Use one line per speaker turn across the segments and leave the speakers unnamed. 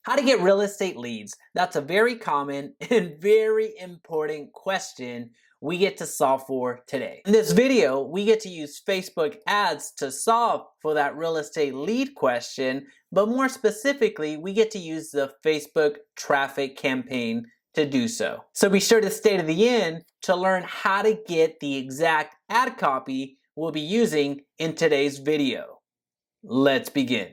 How to get real estate leads. That's a very common and very important question we get to solve for today. In this video, we get to use Facebook ads to solve for that real estate lead question, but more specifically, we get to use the Facebook traffic campaign to do so. So be sure to stay to the end to learn how to get the exact ad copy we'll be using in today's video. Let's begin.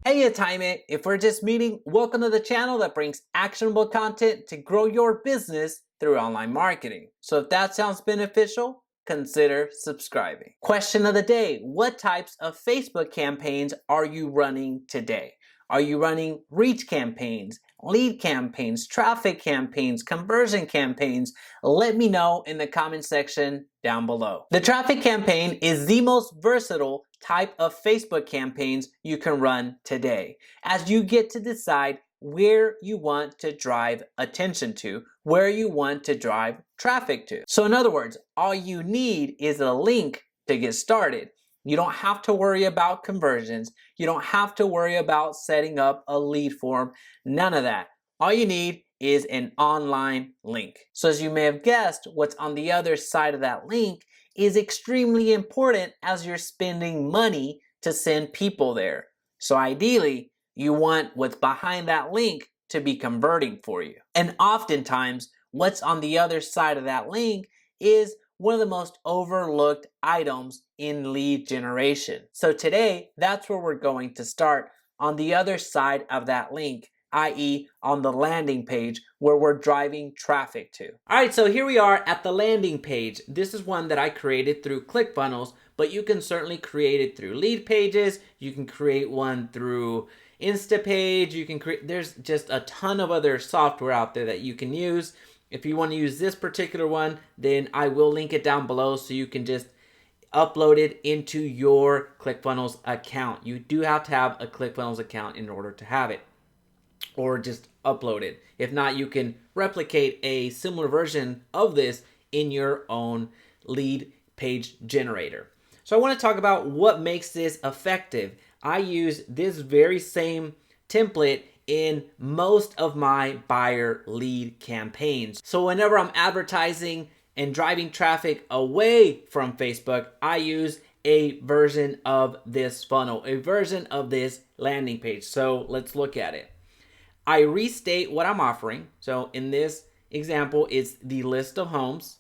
Hey, it's Jaime. If we're just meeting, welcome to the channel that brings actionable content to grow your business through online marketing. So if that sounds beneficial, consider subscribing. Question of the day: what types of Facebook campaigns are you running today? Are you running reach campaigns, lead campaigns, traffic campaigns, conversion campaigns? Let me know in the comment section down below. The traffic campaign is the most versatile type of Facebook campaigns you can run today, as you get to decide where you want to drive attention to, where you want to drive traffic to. So in other words, all you need is a link to get started. You don't have to worry about conversions. You don't have to worry about setting up a lead form. None of that. All you need is an online link. So as you may have guessed, what's on the other side of that link is extremely important as you're spending money to send people there. So ideally, you want what's behind that link to be converting for you. And oftentimes, what's on the other side of that link is one of the most overlooked items in lead generation. So today, that's where we're going to start, on the other side of that link, i.e. on the landing page where we're driving traffic to. All right, so here we are at the landing page. This is one that I created through ClickFunnels, but you can certainly create it through Lead Pages. You can create one through Instapage. You can create, there's just a ton of other software out there that you can use. If you want to use this particular one, then I will link it down below so you can just upload it into your ClickFunnels account. You do have to have a ClickFunnels account in order to have it, or just upload it. If not, you can replicate a similar version of this in your own lead page generator. So I want to talk about what makes this effective. I use this very same template in most of my buyer lead campaigns. So whenever I'm advertising and driving traffic away from Facebook, I use a version of this funnel, a version of this landing page. So let's look at it. I restate what I'm offering. So in this example, it's the list of homes.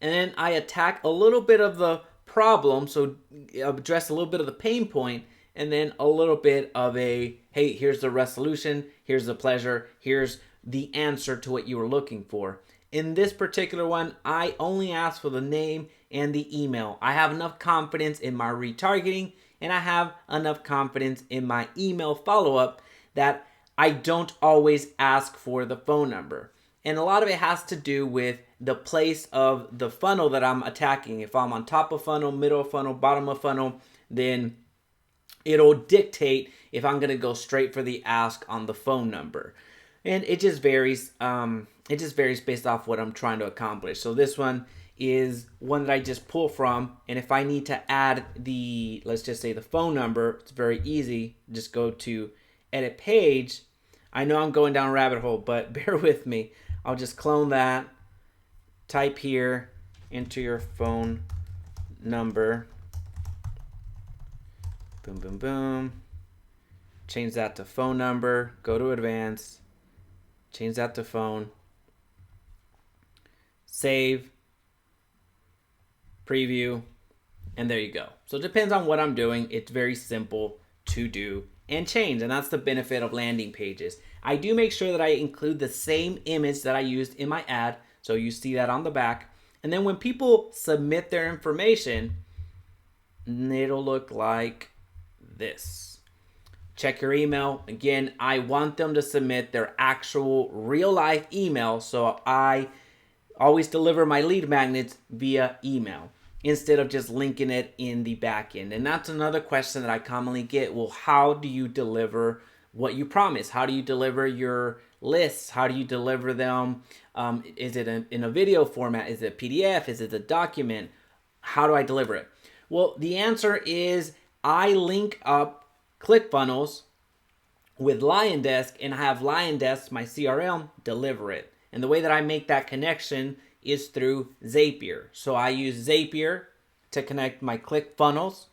And then I attack a little bit of the problem, so address a little bit of the pain point, and then a little bit of a, hey, here's the resolution, here's the pleasure, here's the answer to what you were looking for. In this particular one, I only ask for the name and the email. I have enough confidence in my retargeting, and I have enough confidence in my email follow-up that I don't always ask for the phone number. And a lot of it has to do with the place of the funnel that I'm attacking. If I'm on top of funnel, middle of funnel, bottom of funnel, then it'll dictate if I'm going to go straight for the ask on the phone number. And it just varies. It just varies based off what I'm trying to accomplish. So this one is one that I just pull from. And if I need to add the, let's just say the phone number, it's very easy. Just go to edit page. I know I'm going down a rabbit hole, but bear with me. I'll just clone that, type here, enter your phone number, boom, boom, boom, change that to phone number, go to advanced, change that to phone, save, preview, and there you go. So it depends on what I'm doing. It's very simple to do and change, and that's the benefit of landing pages. I do make sure that I include the same image that I used in my ad, so you see that on the back. And then when people submit their information, it'll look like this. Check your email. Again, I want them to submit their actual real life email, so I always deliver my lead magnets via email instead of just linking it in the back end. And that's another question that I commonly get. Well, how do you deliver what you promise? How do you deliver your lists? How do you deliver them? Is it in a video format? Is it a PDF? Is it a document? How do I deliver it? Well, the answer is I link up ClickFunnels with LionDesk and have LionDesk, my CRM, deliver it. And the way that I make that connection is through Zapier. So I use Zapier to connect my ClickFunnels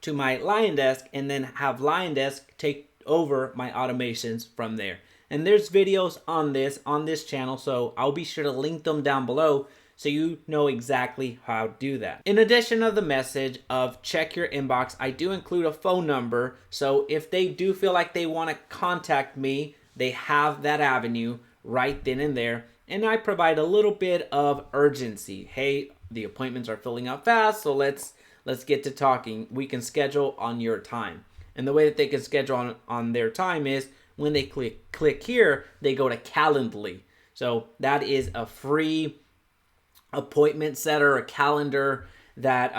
to my LionDesk and then have LionDesk take over my automations from there. And there's videos on this channel, so I'll be sure to link them down below so you know exactly how to do that. In addition of the message of check your inbox, I do include a phone number, so if they do feel like they want to contact me, they have that avenue right then and there. And I provide a little bit of urgency. Hey, the appointments are filling up fast, so let's get to talking. We can schedule on your time. And the way that they can schedule on their time is when they click here, they go to Calendly. So that is a free appointment setter, a calendar, that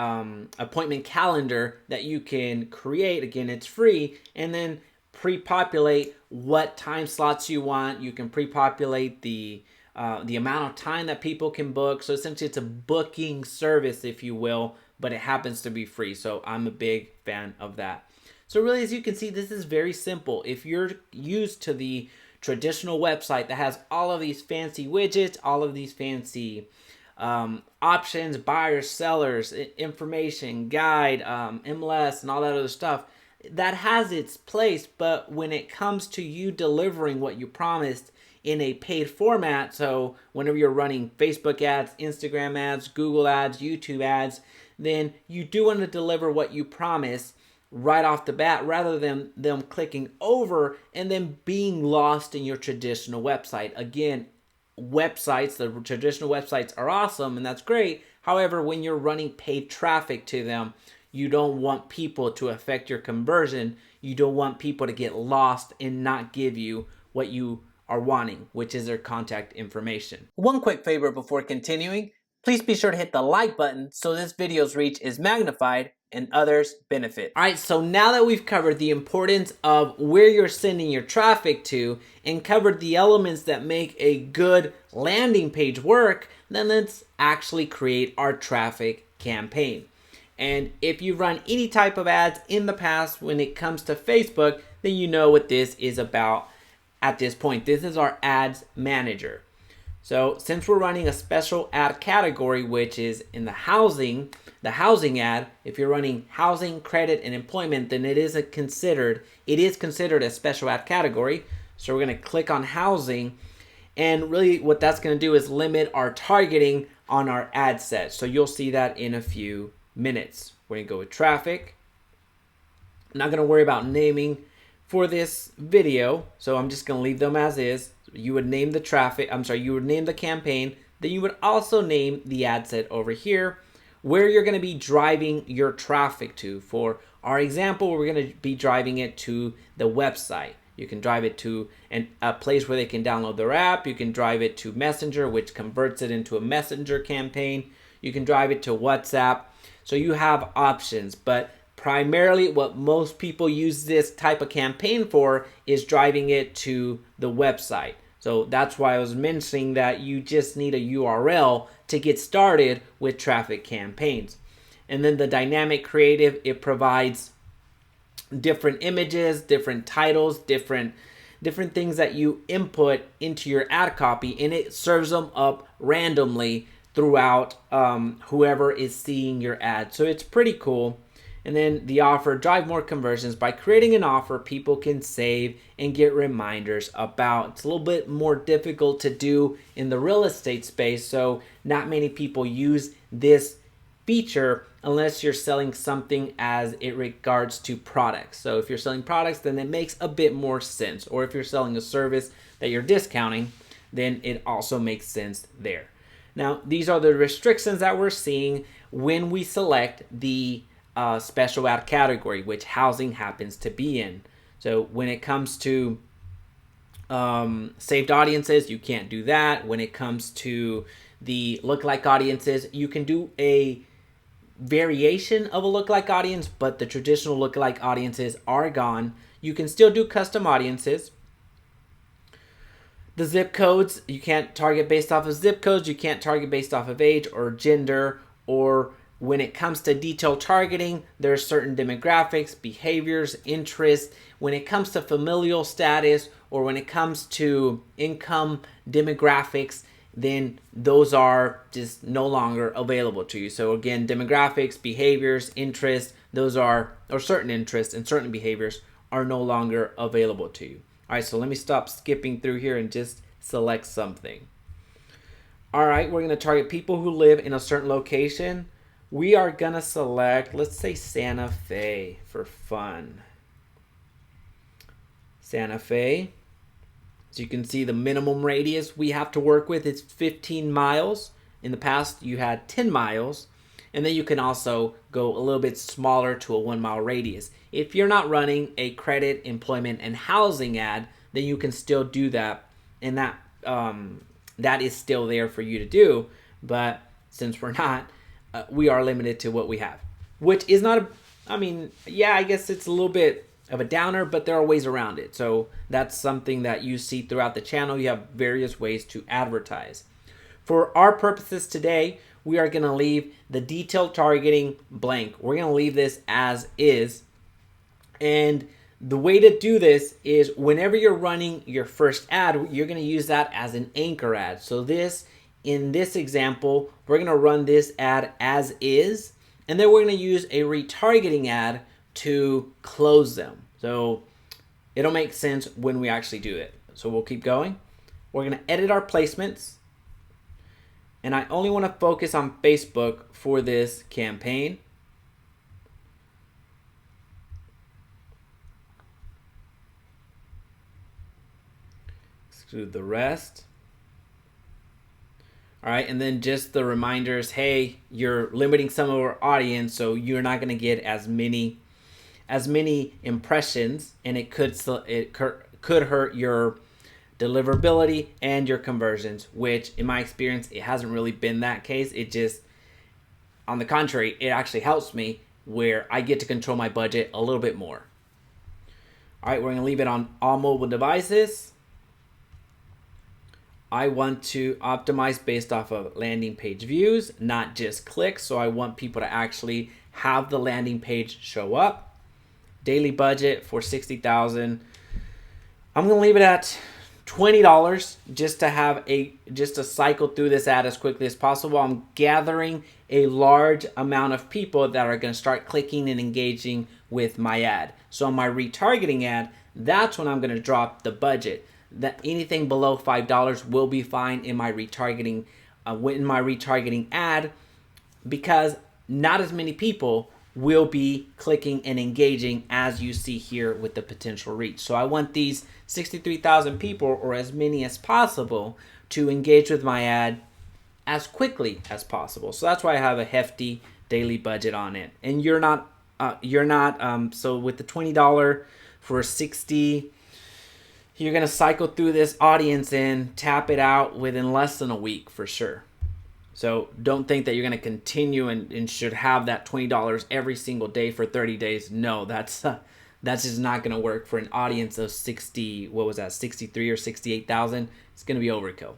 appointment calendar that you can create. Again, it's free, and then pre-populate what time slots you want. You can pre-populate the amount of time that people can book. So essentially it's a booking service, if you will, but it happens to be free. So I'm a big fan of that. So really, as you can see, this is very simple. If you're used to the traditional website that has all of these fancy widgets, all of these fancy options, buyers, sellers, information, guide, MLS, and all that other stuff, that has its place. But when it comes to you delivering what you promised in a paid format, so whenever you're running Facebook ads, Instagram ads, Google ads, YouTube ads, then you do want to deliver what you promise right off the bat, rather than them clicking over and then being lost in your traditional website. Again, the traditional websites are awesome and that's great. However, when you're running paid traffic to them, you don't want people to affect your conversion. You don't want people to get lost and not give you what you are wanting, which is their contact information. One quick favor before continuing, please be sure to hit the like button so this video's reach is magnified and others benefit. All right, so now that we've covered the importance of where you're sending your traffic to and covered the elements that make a good landing page work, then let's actually create our traffic campaign. And if you've run any type of ads in the past when it comes to Facebook, then you know what this is about at this point. This is our ads manager. So since we're running a special ad category, which is in the housing ad, if you're running housing, credit, and employment, then it is considered a special ad category. So we're going to click on housing, and really what that's going to do is limit our targeting on our ad set. So you'll see that in a few minutes. We're going to go with traffic. I'm not going to worry about naming for this video, so I'm just going to leave them as is. You would name you would name the campaign, then you would also name the ad set over here where you're going to be driving your traffic to. For our example, we're going to be driving it to the website. You can drive it to a place where they can download their app. You can drive it to Messenger, which converts it into a Messenger campaign. You can drive it to WhatsApp. So you have options, but primarily what most people use this type of campaign for is driving it to the website. So that's why I was mentioning that you just need a URL to get started with traffic campaigns. And then the dynamic creative, it provides different images, different titles, different things that you input into your ad copy, and it serves them up randomly throughout whoever is seeing your ad. So it's pretty cool. And then the offer, drive more conversions. By creating an offer, people can save and get reminders about. It's a little bit more difficult to do in the real estate space, so not many people use this feature unless you're selling something as it regards to products. So if you're selling products, then it makes a bit more sense. Or if you're selling a service that you're discounting, then it also makes sense there. Now, these are the restrictions that we're seeing when we select the special ad category, which housing happens to be in. So when it comes to saved audiences, you can't do that. When it comes to the lookalike audiences, you can do a variation of a lookalike audience, but the traditional lookalike audiences are gone. You can still do custom audiences. the zip codes. You can't target based off of zip codes. You can't target based off of age or gender. Or when it comes to detailed targeting, there are certain demographics, behaviors, interests. When it comes to familial status or when it comes to income demographics, then those are just no longer available to you. So again, demographics, behaviors, interests, those are, or certain interests and certain behaviors are no longer available to you. All right, so let me stop skipping through here and just select something. All right, we're going to target people who live in a certain location. We are going to select, let's say Santa Fe for fun. Santa Fe. So you can see the minimum radius we have to work with is 15 miles. In the past, you had 10 miles. And then you can also go a little bit smaller to a 1 mile radius. If you're not running a credit, employment, and housing ad, then you can still do that. And that is still there for you to do. But since we're not, we are limited to what we have. Which is not, I guess it's a little bit of a downer, but there are ways around it. So that's something that you see throughout the channel. You have various ways to advertise. For our purposes today, we are going to leave the detailed targeting blank. We're going to leave this as is. And the way to do this is whenever you're running your first ad, you're going to use that as an anchor ad. So in this example, we're going to run this ad as is, and then we're going to use a retargeting ad to close them. So it'll make sense when we actually do it. So we'll keep going. We're going to edit our placements. And I only want to focus on Facebook for this campaign. Exclude the rest. All right, and then just the reminders, hey, you're limiting some of our audience, so you're not going to get as many impressions, and it could hurt your deliverability and your conversions, which in my experience, it hasn't really been that case. It just, on the contrary, it actually helps me where I get to control my budget a little bit more. All right, we're going to leave it on all mobile devices. I want to optimize based off of landing page views, not just clicks. So I want people to actually have the landing page show up. Daily budget for $60,000. I'm going to leave it at $20 just to cycle through this ad as quickly as possible. I'm gathering a large amount of people that are going to start clicking and engaging with my ad. So on my retargeting ad, that's when I'm going to drop the budget. That anything below $5 will be fine in my retargeting ad, because not as many people will be clicking and engaging as you see here with the potential reach. So I want these 63,000 people, or as many as possible, to engage with my ad as quickly as possible. So that's why I have a hefty daily budget on it. And you're not so with the $20 for 60, you're going to cycle through this audience and tap it out within less than a week for sure. So don't think that you're going to continue and should have that $20 every single day for 30 days. No, that's just not going to work for an audience of 63 or 68,000. It's going to be overkill.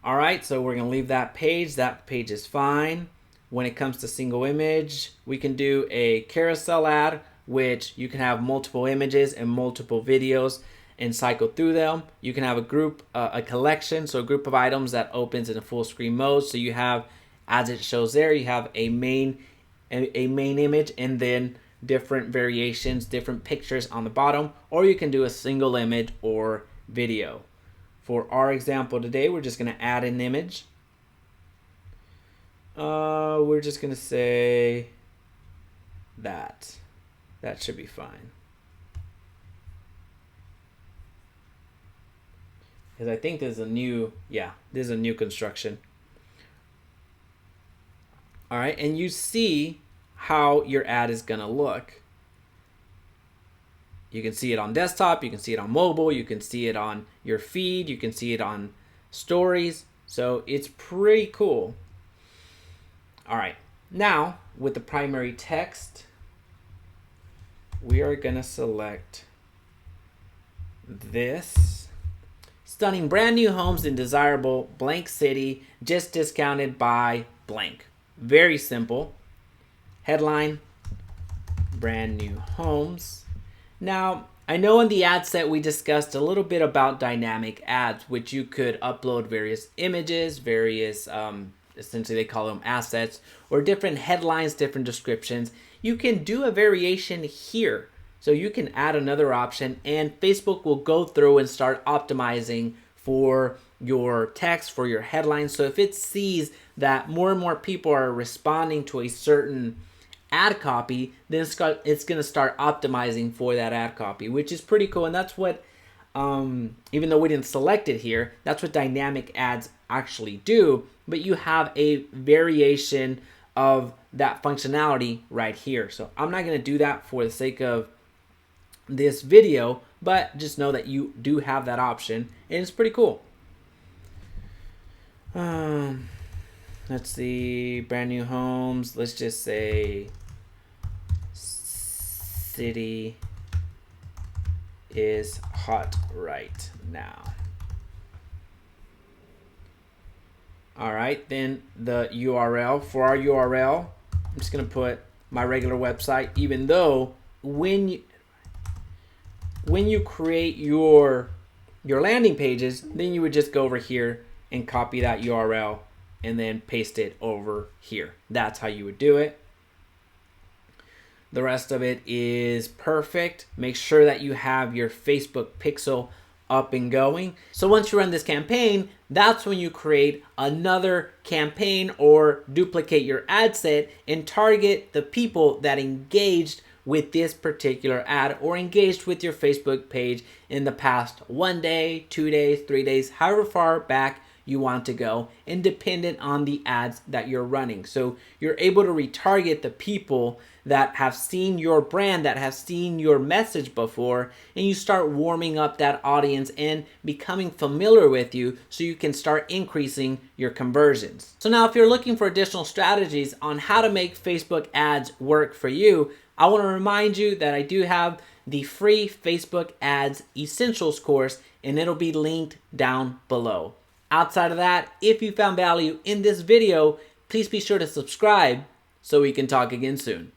All right, so we're going to leave that page. That page is fine. When it comes to single image, we can do a carousel ad, which you can have multiple images and multiple videos and cycle through them. You can have a collection, so a group of items that opens in a full screen mode. So you have, as it shows there, you have a main image and then different variations, different pictures on the bottom, or you can do a single image or video. For our example today, we're just going to add an image. We're just going to say that. That should be fine. Because I think there's a new construction. All right, and you see how your ad is going to look. You can see it on desktop, you can see it on mobile, you can see it on your feed, you can see it on stories. So it's pretty cool. All right, now with the primary text, we are going to select this. Stunning brand new homes in desirable blank city, just discounted by blank. Very simple. Headline, brand new homes. Now, I know in the ad set we discussed a little bit about dynamic ads, which you could upload various images, various, essentially they call them assets, or different headlines, different descriptions. You can do a variation here. So you can add another option and Facebook will go through and start optimizing for your text, for your headlines. So if it sees that more and more people are responding to a certain ad copy, then it's going to start optimizing for that ad copy, which is pretty cool. And that's what, even though we didn't select it here, that's what dynamic ads actually do. But you have a variation of that functionality right here. So I'm not going to do that for the sake of this video, but just know that you do have that option and it's pretty cool. Let's see, brand new homes. Let's just say city is hot right now. All right, then the URL. For our URL, I'm just gonna put my regular website, even though when you create your landing pages, then you would just go over here and copy that URL and then paste it over here. That's how you would do it. The rest of it is perfect. Make sure that you have your Facebook pixel up and going. So once you run this campaign, that's when you create another campaign or duplicate your ad set and target the people that engaged with this particular ad or engaged with your Facebook page in the past 1 day, 2 days, 3 days, however far back you want to go, and dependent on the ads that you're running. So you're able to retarget the people that have seen your brand, that have seen your message before, and you start warming up that audience and becoming familiar with you so you can start increasing your conversions. So now if you're looking for additional strategies on how to make Facebook ads work for you, I want to remind you that I do have the free Facebook Ads Essentials course, and it'll be linked down below. Outside of that, if you found value in this video, please be sure to subscribe so we can talk again soon.